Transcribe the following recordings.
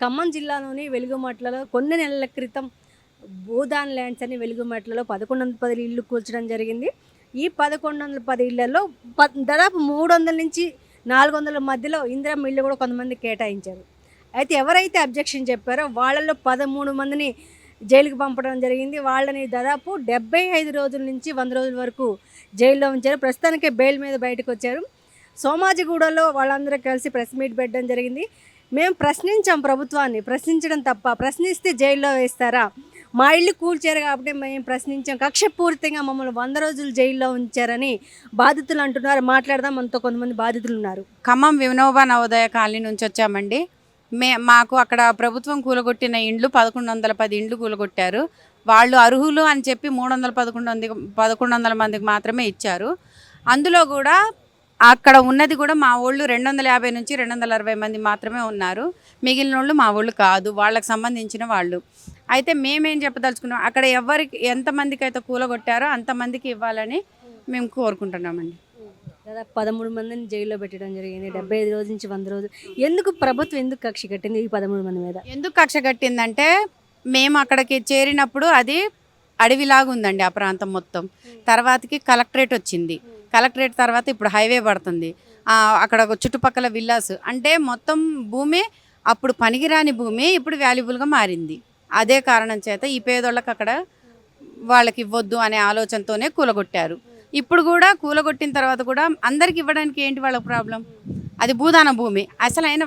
ఖమ్మం జిల్లాలోని వెలుగుమట్లలో కొన్ని నెలల క్రితం భూదాన్ ల్యాండ్స్ అని వెలుగుమట్లలో 1110 ఇళ్ళు కూల్చడం జరిగింది. ఈ 1110 ఇళ్లలో దాదాపు 300 నుంచి 400 మధ్యలో ఇందిరమ్మ ఇళ్ళు కూడా కొంతమంది కేటాయించారు. అయితే ఎవరైతే అబ్జెక్షన్ చెప్పారో వాళ్ళలో 13 మందిని జైలుకి పంపడం జరిగింది. వాళ్ళని దాదాపు 75 రోజుల నుంచి 100 రోజుల వరకు జైల్లో ఉంచారు. ప్రస్తుతానికే బెయిల్ మీద బయటకు వచ్చారు. సోమాజిగూడలో వాళ్ళందరూ కలిసి ప్రెస్ మీట్ పెట్టడం జరిగింది. మేము ప్రశ్నించాం ప్రభుత్వాన్ని, ప్రశ్నించడం తప్ప, ప్రశ్నిస్తే జైల్లో వేస్తారా, మా ఇల్లు కూల్చారు కాబట్టి మేము ప్రశ్నించాం, కక్షపూరితంగా మమ్మల్ని 100 రోజులు జైల్లో ఉంచారని బాధితులు అంటున్నారు. మాట్లాడదాం, మనతో కొంతమంది బాధితులు ఉన్నారు. ఖమ్మం వినోబా నవోదయ కాలనీ నుంచి వచ్చామండి. మాకు అక్కడ ప్రభుత్వం కూలగొట్టిన ఇండ్లు 1110 ఇండ్లు కూలగొట్టారు. వాళ్ళు అర్హులు అని చెప్పి 1100 మందికి మాత్రమే ఇచ్చారు. అందులో కూడా అక్కడ ఉన్నది కూడా మా వాళ్ళు 250 నుంచి 260 మంది మాత్రమే ఉన్నారు. మిగిలిన వాళ్ళు మా వాళ్ళు కాదు, వాళ్ళకి సంబంధించిన వాళ్ళు. అయితే మేమేం చెప్పదలుచుకున్నాం, అక్కడ ఎవరికి ఎంతమందికి అయితే కూలగొట్టారో అంతమందికి ఇవ్వాలని మేము కోరుకుంటున్నామండి. దాదాపు 13 మందిని జైల్లో పెట్టడం జరిగింది. 75 రోజుల నుంచి 100 రోజులు. ప్రభుత్వం ఎందుకు కక్ష కట్టింది ఈ 13 మంది మీద? ఎందుకు కక్ష కట్టిందంటే, మేము అక్కడికి చేరినప్పుడు అది అడవిలాగా ఉందండి ఆ ప్రాంతం మొత్తం. తర్వాతకి కలెక్టరేట్ వచ్చింది. కలెక్టరేట్ తర్వాత ఇప్పుడు హైవే పడుతుంది. అక్కడ చుట్టుపక్కల విల్లాస్, అంటే మొత్తం భూమి అప్పుడు పనికిరాని భూమి ఇప్పుడు వాల్యుబుల్గా మారింది. అదే కారణం చేత ఈ పేదోళ్ళకి అక్కడ వాళ్ళకి ఇవ్వద్దు అనే ఆలోచనతోనే కూలగొట్టారు. ఇప్పుడు కూడా కూలగొట్టిన తర్వాత కూడా అందరికి ఇవ్వడానికి ఏంటి వాళ్ళకి ప్రాబ్లం? అది భూదాన భూమి. అసలు అయినా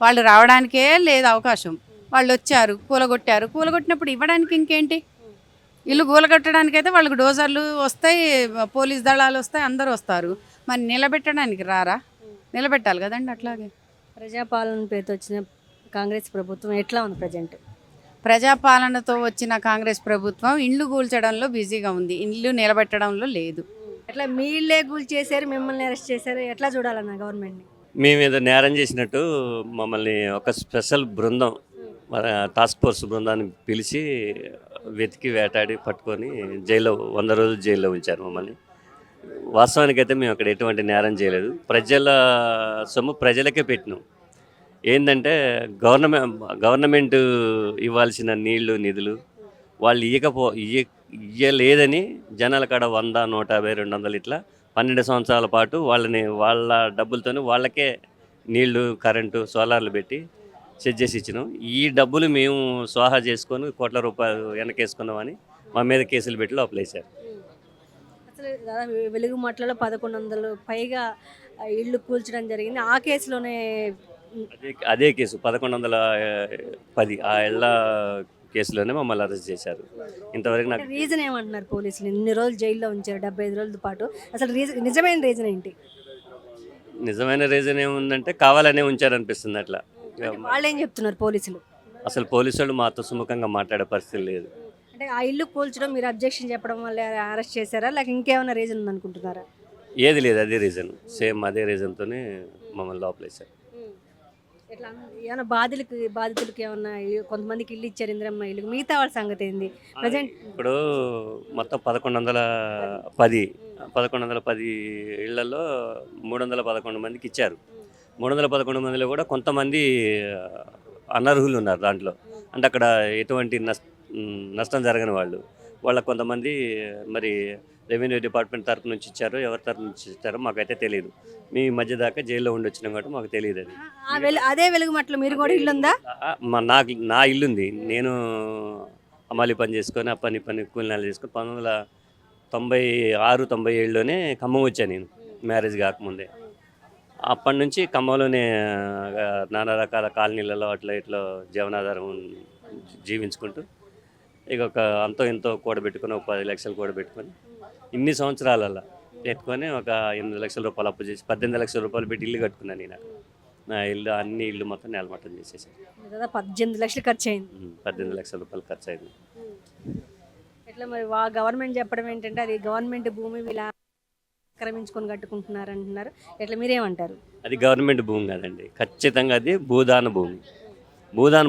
వాళ్ళు రావడానికే లేదు అవకాశం. వాళ్ళు వచ్చారు, కూలగొట్టినప్పుడు ఇవ్వడానికి ఇంకేంటి? ఇల్లు కూలగొట్టడానికైతే వాళ్ళకి డోజర్లు వస్తాయి, పోలీస్ దళాలు వస్తాయి, అందరూ వస్తారు. మరి నిలబెట్టడానికి రారా? నిలబెట్టాలి కదండి. అట్లాగే ప్రజాపాలన పేరుతో వచ్చిన కాంగ్రెస్ ప్రభుత్వం ఎట్లా ఉంది ప్రజెంట్? ప్రజాపాలనతో వచ్చిన కాంగ్రెస్ ప్రభుత్వం ఇండ్లు కూల్చడంలో బిజీగా ఉంది, ఇల్లు నిలబెట్టడంలో లేదు. ఎట్లా మీ ఇల్లే కూల్చేశారు, మిమ్మల్ని అరెస్ట్ చేశారు, ఎట్లా చూడాలన్న గవర్నమెంట్ని? మేము ఏదో నేరం చేసినట్టు మమ్మల్ని ఒక స్పెషల్ బృందం, టాస్క్ ఫోర్స్ బృందాన్ని పిలిచి వెతికి వేటాడి పట్టుకొని 100 రోజులు జైల్లో ఉంచారు మమ్మల్ని. వాస్తవానికైతే మేము అక్కడ ఎటువంటి నేరం చేయలేదు. ప్రజల సొమ్ము ప్రజలకే పెట్టినాం. ఏంటంటే గవర్నమెంట్ ఇవ్వాల్సిన నీళ్లు నిధులు వాళ్ళు ఇయ్యలేదని జనాల కాడ 100, 150, 200 ఇట్లా 12 సంవత్సరాల పాటు వాళ్ళ డబ్బులతో వాళ్ళకే నీళ్లు, కరెంటు, సోలార్లు పెట్టి సెట్ చేసి ఇచ్చినాం. ఈ డబ్బులు మేము స్వాహా చేసుకొని కోట్ల రూపాయలు వెనకేసుకున్నామని మా మీద కేసులు పెట్టి లోపలేశారు. అసలు దాదాపు వెలుగుమట్లలో 1100 పైగా ఇళ్ళు కూల్చడం జరిగింది. ఆ కేసులోనే అదే కేసు 1110 ఆ ఇళ్ళ కేసులోనే మమ్మల్ని అరెస్ట్ చేశారు. ఇంతవరకు నాకు రీజన్ ఏమంటున్నారు పోలీసులు? ఇన్ని రోజులు జైల్లో ఉంచారు, 75 రోజుల పాటు. అసలు నిజమైన రీజన్ ఏంటి? నిజమైన రీజన్ ఏముందంటే కావాలనే ఉంచారనిపిస్తుంది. అట్లా వాళ్ళు ఏం చెప్తున్నారు పోలీసులు? అసలు పోలీసు వాళ్ళు మాతో సుముఖంగా మాట్లాడే పరిస్థితి లేదు. అంటే ఆ ఇల్లు కూల్చడం మీరు అబ్జెక్షన్ చెప్పడం వల్ల అరెస్ట్ చేశారా, లేక ఇంకేమైనా రీజన్ ఉందనుకుంటున్నారా? ఏది లేదు, అదే రీజన్, సేమ్ అదే రీజన్తోనే మమ్మల్ని లోపలేశారు. ఎట్లా ఏమైనా బాధితులకి ఏమన్నా కొంతమందికి ఇల్లు ఇచ్చారు ఇందిరమ్మ ఇల్లు, మిగతా వాళ్ళ సంగతి ఏంది ప్రజెంట్? ఇప్పుడు మొత్తం 1110 ఇళ్లలో 311 మందికి ఇచ్చారు. 311 మందిలో కూడా కొంతమంది అనర్హులు ఉన్నారు దాంట్లో. అంటే అక్కడ ఎటువంటి నష్టం జరగని వాళ్ళ కొంతమంది మరి రెవెన్యూ డిపార్ట్మెంట్ తరపు నుంచి ఇచ్చారో ఎవరి తరపు నుంచి ఇచ్చారో మాకైతే తెలియదు. మీ మధ్య దాకా జైల్లో ఉండి వచ్చినాం కాబట్టి మాకు తెలియదు. అది అదే వెలుగుమట్లో మీరు కూడా ఇల్లు ఉందా? నా ఇల్లుంది. నేను అమాలి పని చేసుకొని ఆ పని కూలినాలు చేసుకొని 1996, 97లోనే ఖమ్మం వచ్చాను నేను, మ్యారేజ్ కాకముందే. అప్పటి నుంచి ఖమ్మంలోనే నానా రకాల కాలనీలలో అట్లా ఇట్లా జీవనాధారం జీవించుకుంటూ ఇక అంతో ఎంతో కూడబెట్టుకొని ఒక 10 లక్షలు కూడబెట్టుకొని ఇన్ని సంవత్సరాలలో పెట్టుకొని ఒక 8 లక్షల రూపాయలు అప్పు చేసి 18 లక్షల రూపాయలు పెట్టి ఇల్లు కట్టుకున్నాను నేను. నా అన్ని ఇల్లు మొత్తం నేలమట్టం చేసేసాను. 18 లక్షలు ఖర్చు అయింది. 18 లక్షల రూపాయలు ఖర్చు అయింది. ఎట్లా మరి గవర్నమెంట్ చెప్పడం ఏంటంటే అది గవర్నమెంట్ భూమి వీళ్ళ ఆక్రమించుకొని కట్టుకుంటున్నారు అంటున్నారు. ఎట్లా మీరేమంటారు? అది గవర్నమెంట్ భూమి కాదండి, ఖచ్చితంగా అది భూదాన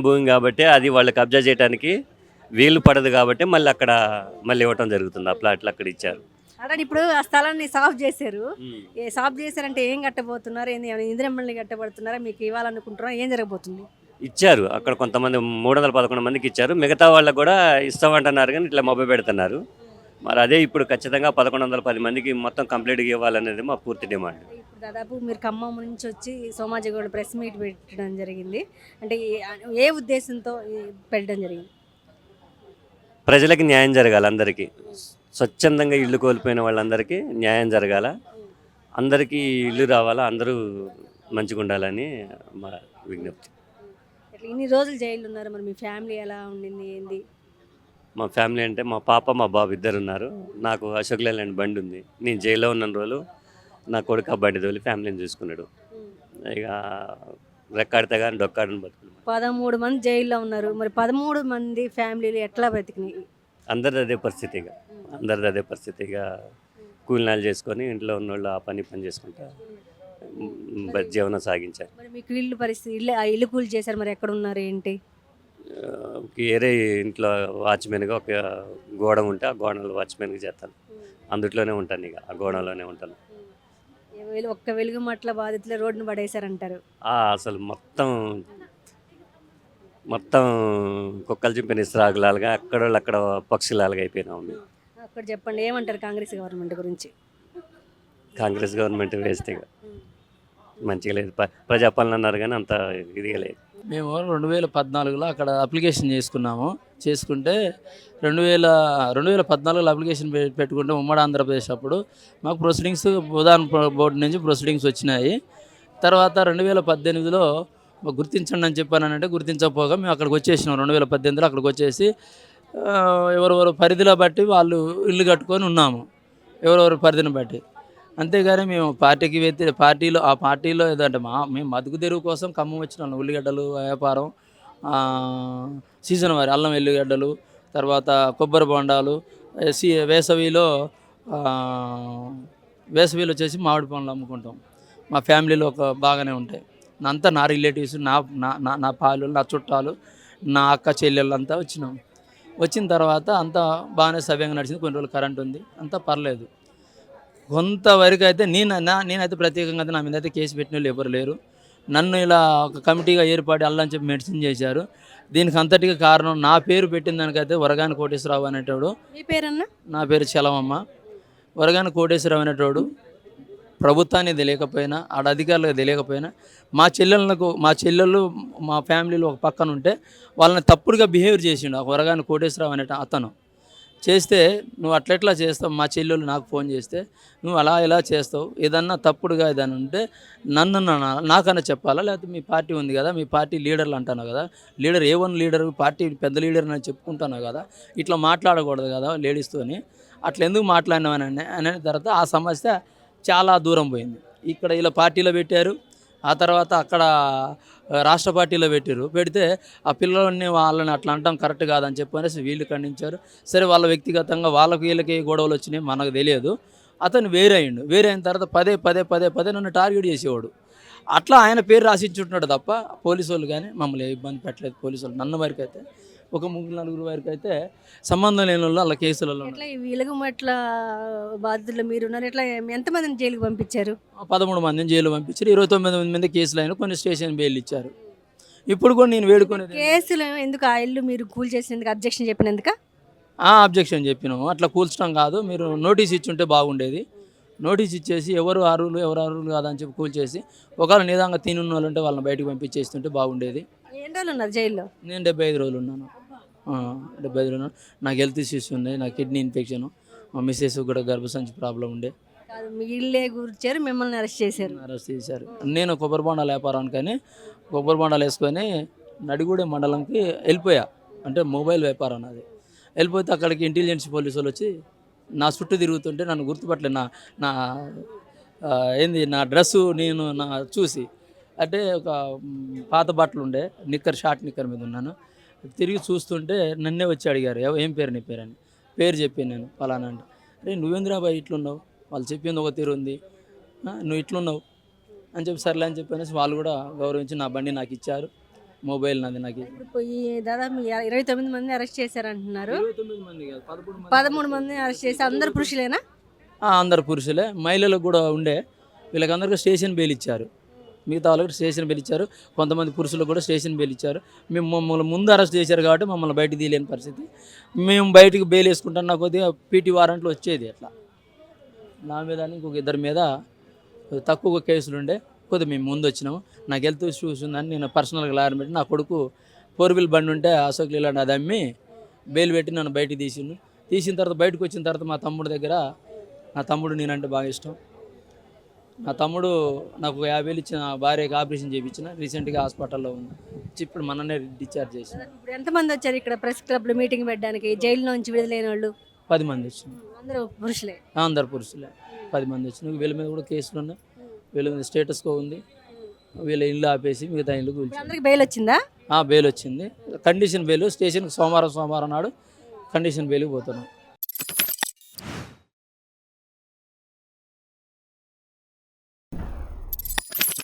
భూమి కాబట్టి అది వాళ్ళు కబ్జా చేయడానికి వీలు పడదు కాబట్టి మళ్ళీ ఇవ్వటం జరుగుతుంది. ఆ ప్లాట్లు అక్కడ ఇచ్చారు. అలాంటి ఇప్పుడు ఆ స్థలాన్ని సాఫ్ చేశారు. సాఫ్ చేశారంటే ఏం కట్టబోతున్నారు? ఇందిరమ్మల్ని కట్టబడుతున్నారా? మీకు ఇవ్వాలనుకుంటున్నారా? ఏం జరగబోతుంది? ఇచ్చారు. అక్కడ కొంతమంది 311 మందికి ఇచ్చారు. మిగతా వాళ్ళకి కూడా ఇస్తామంటున్నారు కానీ ఇట్లా మభ్య పెడుతున్నారు. మరి అదే ఇప్పుడు ఖచ్చితంగా 1110 మందికి మొత్తం కంప్లీట్గా ఇవ్వాలనేది మా పూర్తి డిమాండ్. ఇప్పుడు దాదాపు మీరు ఖమ్మం నుంచి వచ్చి సోమాజిగూడ ప్రెస్ మీట్ పెట్టడం జరిగింది. అంటే ఏ ఉద్దేశంతో పెట్టడం జరిగింది? ప్రజలకి న్యాయం జరగాలి, అందరికీ స్వచ్ఛందంగా ఇల్లు కోల్పోయిన వాళ్ళందరికీ న్యాయం జరగాల, అందరికీ ఇల్లు రావాలా, అందరూ మంచిగా ఉండాలని మా విజ్ఞప్తి. ఇట్లా ఇన్ని రోజులు జైలు ఉన్నారు, మరి మీ ఫ్యామిలీ ఎలా ఉండింది ఏంది? మా ఫ్యామిలీ అంటే మా పాప మా బాబు ఇద్దరు ఉన్నారు. నాకు అశోక్ లేలాండ్ బండి ఉంది. నేను జైల్లో ఉన్న రోజులు నా కొడుకు ఆ బండి తోలి ఫ్యామిలీని చూసుకున్నాడు. ఇక రెక్కాడితే కానీ డొక్కాడని బతుకులు. 13 మంది జైల్లో ఉన్నారు, మరి 13 మంది ఫ్యామిలీలు ఎట్లా బతికినాయి? అందరిది అదే పరిస్థితిగా, అందరిది అదే పరిస్థితిగా కూలినాలు చేసుకొని ఇంట్లో ఉన్న వాళ్ళు ఆ పని చేసుకుంటా జీవనం సాగించారు. మరి మీకు ఇల్లు పరిస్థితి, ఇల్లు కూలి చేశారు, మరి ఎక్కడ ఉన్నారు ఏంటి? వేరే ఇంట్లో వాచ్మెన్గా ఒక గోడ ఉంటే ఆ గోడలో వాచ్మెన్గా చేస్తాను. అందుట్లోనే ఉంటాను, ఇక ఆ గోడలోనే ఉంటాను. ఒక్క వెలుగు మట్ల బాధితులు రోడ్డును పడేశారంటారు. అసలు మొత్తం కుక్కలు చింపిన ఇస్రాగులాగా అక్కడ పక్షులాగా అయిపోయినాము మేము. అక్కడ చెప్పండి, ఏమంటారు కాంగ్రెస్ గవర్నమెంట్ గురించి? కాంగ్రెస్ గవర్నమెంట్ వేస్తే మంచిగా లేదు, ప్రజాపాలన అన్నారు కానీ అంత ఇదిగా లేదు. మేము 2014లో అక్కడ అప్లికేషన్ చేసుకుంటే 2014లో అప్లికేషన్ పెట్టుకుంటే ఉమ్మడి ఆంధ్రప్రదేశ్ అప్పుడు మాకు ప్రొసీడింగ్స్ ప్రధాన బోర్డు నుంచి ప్రొసీడింగ్స్ వచ్చినాయి. తర్వాత 2018లో గుర్తించండి అని చెప్పానంటే గుర్తించకపోగా మేము అక్కడికి వచ్చేసినాం. 2018లో అక్కడికి వచ్చేసి ఎవరెవరు పరిధిలో బట్టి వాళ్ళు ఇల్లు కట్టుకొని ఉన్నాము, ఎవరెవరు పరిధిని బట్టి. అంతేగాని మేము పార్టీలో ఏదంటే మేము బతుకు తెరువు కోసం ఖమ్మం వచ్చినాం. ఉల్లిగడ్డలు వ్యాపారం, సీజన్ వారి అల్లం ఎల్లిగడ్డలు, తర్వాత కొబ్బరి బొండాలు, వేసవిలో వచ్చేసి మామిడి పండ్లు అమ్ముకుంటాం. మా ఫ్యామిలీలో బాగానే ఉంటాయి. అంతా నా రిలేటివ్స్, నా పాలు, నా చుట్టాలు, నా అక్క చెల్లెళ్ళు అంతా వచ్చినాం. వచ్చిన తర్వాత అంతా బాగానే సవ్యంగా నడిచింది. కొన్ని రోజులు కరెంట్ ఉంది, అంతా పర్లేదు. కొంతవరకు అయితే నేనైతే ప్రత్యేకంగా నా మీద అయితే కేసు పెట్టిన వాళ్ళు ఎవరు లేరు. నన్ను ఇలా ఒక కమిటీగా ఏర్పడి అల్లని చెప్పి మెడిసిన్ చేశారు. దీనికి అంతటిగా కారణం నా పేరు పెట్టిన దానికైతే వరగాని కోటేశ్వరరావు అనేటోడు. మీ పేరన్నా? నా పేరు చలమమ్మ. వరగాని కోటేశ్వరరావు అనేటోడు ప్రభుత్వానికి తెలియకపోయినా, ఆడ అధికారులకు తెలియకపోయినా, మా చెల్లెళ్ళు మా ఫ్యామిలీలో ఒక పక్కన ఉంటే వాళ్ళని తప్పుడుగా బిహేవ్ చేసిండు ఆ వరగాని కోటేశ్వరరావు అనే అతను. చేస్తే నువ్వు అట్లెట్లా చేస్తావు, మా చెల్లెళ్ళు నాకు ఫోన్ చేస్తే నువ్వు అలా ఇలా చేస్తావు, ఏదన్నా తప్పుడుగా ఏదన్నా ఉంటే నాకన్నా చెప్పాలా, లేకపోతే మీ పార్టీ ఉంది కదా, మీ పార్టీ లీడర్లు అంటాను కదా, లీడర్ ఏ1 లీడర్, పార్టీ పెద్ద లీడర్ అని చెప్పుకుంటాను కదా, ఇట్లా మాట్లాడకూడదు కదా లేడీస్తోని, అట్లా ఎందుకు మాట్లాడినామని అనే తర్వాత ఆ సమస్య చాలా దూరం పోయింది. ఇక్కడ ఇలా పార్టీలో పెట్టారు, ఆ తర్వాత అక్కడ రాష్ట్ర పార్టీలో పెడితే ఆ పిల్లలని వాళ్ళని అట్లా అంటాం కరెక్ట్ కాదని చెప్పనేసి వీళ్ళు ఖండించారు. సరే, వాళ్ళ వ్యక్తిగతంగా వీళ్ళకి గొడవలు వచ్చినాయి మనకు తెలియదు. అతను వేరైన తర్వాత పదే నన్ను టార్గెట్ చేసేవాడు. అట్లా ఆయన పేరు రాసిచ్చుంటున్నాడు తప్ప పోలీసు వాళ్ళు కానీ మమ్మల్ని ఇబ్బంది పెట్టలేదు. పోలీసు వాళ్ళు నన్ను వరకు అయితే ఒక 3-4 వరకు అయితే సంబంధం లేని వాళ్ళు అలా కేసులలో. ఎట్లా ఈ వెలుగుమట్ల బాధితులు మీరు ఉన్నారు, ఎట్లా ఎంతమందిని జైలుకి పంపించారు? 13 మందిని జైలు పంపించారు. 29 మంది కేసులు అయినా కొన్ని స్టేషన్ బెయిల్ ఇచ్చారు. ఇప్పుడు కూడా నేను వేడుకునేది, కేసులు ఎందుకు ఆ ఇల్లు మీరు కూల్ చేసినందుకు అబ్జెక్షన్ చెప్పినందుక? అబ్జెక్షన్ చెప్పినాము. అట్లా కూల్చడం కాదు, మీరు నోటీస్ ఇచ్చుంటే బాగుండేది. నోటీస్ ఇచ్చేసి ఎవరు అర్హులు కాదని చెప్పి కూల్చేసి ఒకవేళ నిదానంగా తినున్న వాళ్ళు ఉంటే వాళ్ళని బయటకు పంపించేస్తుంటే బాగుండేది. ఎన్ని రోజులు ఉన్నారు జైల్లో? నేను 75 రోజులు ఉన్నాను. 75 ఉన్నాను. నాకు హెల్త్ ఇష్యూస్ ఉన్నాయి, నాకు కిడ్నీ ఇన్ఫెక్షన్, మా మిస్సెస్ కూడా గర్భసంచి ప్రాబ్లం ఉండే. కాదు, మీ ఇల్లే కూర్చారు, మిమ్మల్ని అరెస్ట్ చేశారు. నేను కొబ్బరి బొండాల వ్యాపారానికని కొబ్బరి బొండాలు వేసుకొని నడిగూడెం మండలంకి వెళ్ళిపోయా. అంటే మొబైల్ వ్యాపారం అది. వెళ్ళిపోతే అక్కడికి ఇంటెలిజెన్స్ పోలీసు వాళ్ళు వచ్చి నా చుట్టూ తిరుగుతుంటే నన్ను గుర్తుపట్టలేదు. నా డ్రెస్సు చూసి, అంటే ఒక పాత బట్టలు ఉండే షార్ట్ నిక్కర్ మీద ఉన్నాను. తిరిగి చూస్తుంటే నన్నే వచ్చి అడిగారు, ఏం పేరు నీ పేరు అని. పేరు చెప్పాను నేను, ఫలానా అంటే. అరే నువ్వేంద్రాబాయ్ ఇట్లున్నావు, వాళ్ళు చెప్పింది ఒక తీరు ఉంది, నువ్వు ఇట్లున్నావు అని చెప్పి సర్లే అని చెప్పనేసి వాళ్ళు కూడా గౌరవించి నా బండి నాకు ఇచ్చారు, మొబైల్ నాది నాకు. ఈ దాదాపు 29 మంది అరెస్ట్ చేశారంటున్నారు. 29 మంది కాదు, 13 మంది అరెస్ట్ చేసి అందరు పురుషులేనా? అందరు పురుషులే. మహిళలకు కూడా ఉండే, వీళ్ళకందరికీ స్టేషన్ బెయిల్ ఇచ్చారు. మిగతా వాళ్ళకి స్టేషన్ పిలిచారు. కొంతమంది పురుషులకు కూడా స్టేషన్ పిలిచారు. మేము మమ్మల్ని ముందు అరెస్ట్ చేశారు కాబట్టి మమ్మల్ని బయటికి తీయలేని పరిస్థితి. మేము బయటికి బెయిల్ వేసుకుంటున్నా కొద్దిగా పీటీ వారెంట్లు వచ్చేది. అట్లా నా మీద ఇంకొక ఇద్దరి మీద తక్కువ కేసులు ఉండే కొద్దిగా మేము ముందు వచ్చినాము. నాకు హెల్త్ ఇష్యూస్ ఉందని నేను పర్సనల్గా లాయర్ పెట్టి నా కొడుకు 4 వీల్ బండి ఉంటే అశోక్ లీలాండ్ అది అమ్మి బెయిల్ పెట్టి నన్ను బయటికి తీసిన తర్వాత బయటకు వచ్చిన తర్వాత మా తమ్ముడు దగ్గర, నా తమ్ముడు నేనంటే బాగా ఇష్టం. నా తమ్ముడు నాకు 50,000 ఇచ్చిన భార్యకి ఆపరేషన్ చేయించిన, రీసెంట్గా హాస్పిటల్లో ఉంది. ఇప్పుడు మననే డిశ్చార్జ్ చేసిన. ఇప్పుడు ఎంతమంది వచ్చారు ఇక్కడ ప్రెస్ క్లబ్లో మీటింగ్ పెట్టడానికి? జైల్లో నుంచి విడుదలైన వాళ్ళు 10 మంది వచ్చినారు. అందరూ పురుషులే. అందరు పురుషులే. 10 మంది వచ్చినారు. వీళ్ళ మీద కూడా కేసులు ఉన్నాయి. వీళ్ళ మీద స్టేటస్ కో ఉంది. వీళ్ళ ఇల్లు ఆపేసి మిగతా ఇల్లు ఇప్పుడు కూల్చారు. అందరికి బెయిల్ వచ్చిందా? బెయిల్ వచ్చింది. Condition bail. స్టేషన్కి సోమవారం నాడు కండిషన్ బెయిల్కి పోతున్నాం.